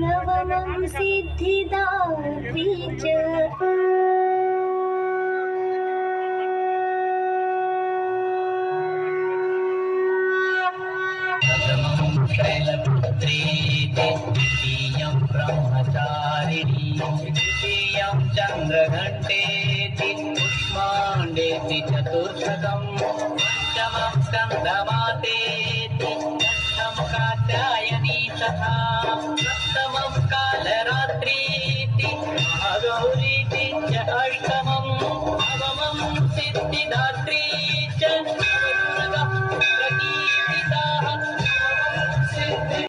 नवमं सिद्धिदात्री च शैलपुत्री द्वितीयं ब्रह्मचारिणी तृतीयं चन्द्रघण्टेति पुष्माण्डेति चतुर्थकं पञ्चमं स्कन्दमातेति षष्ठं कात्यायनी तथा सप्तमं कालरात्रीति महागौरीति च अष्टमं